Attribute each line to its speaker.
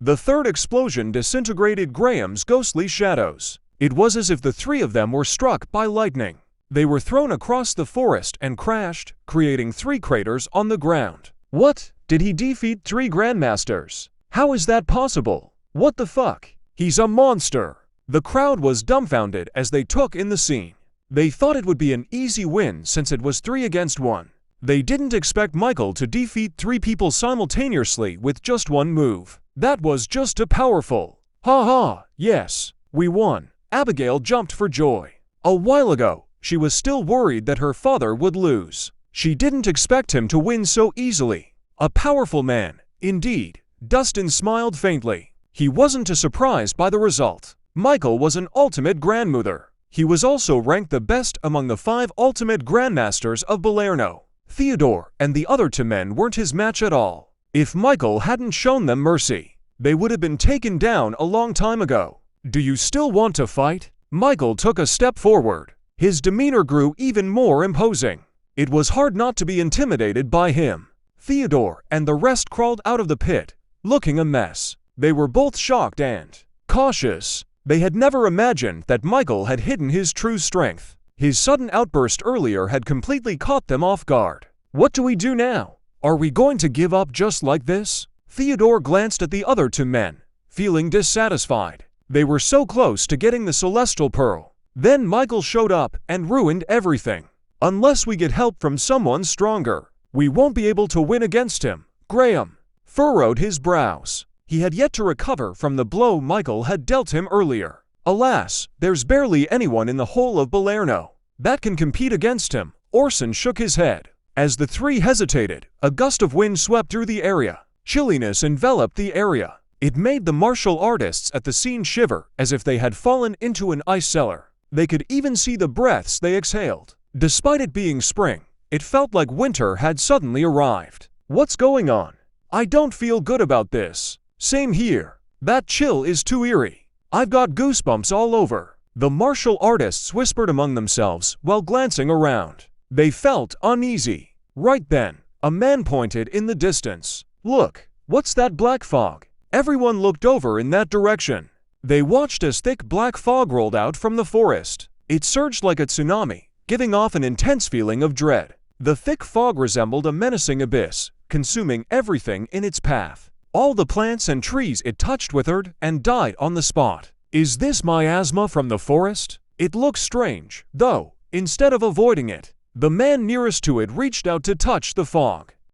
Speaker 1: The third explosion disintegrated Graham's ghostly shadows. It was as if the three of them were struck by lightning. They were thrown across the forest and crashed, creating 3 craters on the ground. What? Did he defeat 3 Grandmasters? How is that possible? What the fuck? He's a monster! The crowd was dumbfounded as they took in the scene. They thought it would be an easy win since it was 3 against 1. They didn't expect Michael to defeat 3 people simultaneously with just one move. That was just too powerful. Ha ha, yes, we won. Abigail jumped for joy. A while ago, she was still worried that her father would lose. She didn't expect him to win so easily. A powerful man, indeed. Dustin smiled faintly. He wasn't too surprised by the result. Michael was an ultimate grandmother. He was also ranked the best among the 5 ultimate grandmasters of Balerno. Theodore and the other 2 men weren't his match at all. If Michael hadn't shown them mercy, they would have been taken down a long time ago. Do you still want to fight? Michael took a step forward. His demeanor grew even more imposing. It was hard not to be intimidated by him. Theodore and the rest crawled out of the pit, looking a mess. They were both shocked and cautious. They had never imagined that Michael had hidden his true strength. His sudden outburst earlier had completely caught them off guard. What do we do now? Are we going to give up just like this? Theodore glanced at the other 2 men, feeling dissatisfied. They were so close to getting the Celestial Pearl. Then Michael showed up and ruined everything. Unless we get help from someone stronger, we won't be able to win against him. Graham furrowed his brows. He had yet to recover from the blow Michael had dealt him earlier. Alas, there's barely anyone in the whole of Balerno that can compete against him. Orson shook his head. As the 3 hesitated, a gust of wind swept through the area. Chilliness enveloped the area. It made the martial artists at the scene shiver as if they had fallen into an ice cellar. They could even see the breaths they exhaled. Despite it being spring, it felt like winter had suddenly arrived. What's going on? I don't feel good about this. Same here. That chill is too eerie. I've got goosebumps all over. The martial artists whispered among themselves while glancing around. They felt uneasy. Right then, a man pointed in the distance. Look, what's that black fog? Everyone looked over in that direction. They watched as thick black fog rolled out from the forest. It surged like a tsunami, giving off an intense feeling of dread. The thick fog resembled a menacing abyss, consuming everything in its path. All the plants and trees it touched withered and died on the spot. Is this miasma from the forest? It looks strange, though. Instead of avoiding it, the man nearest to it reached out to touch the fog.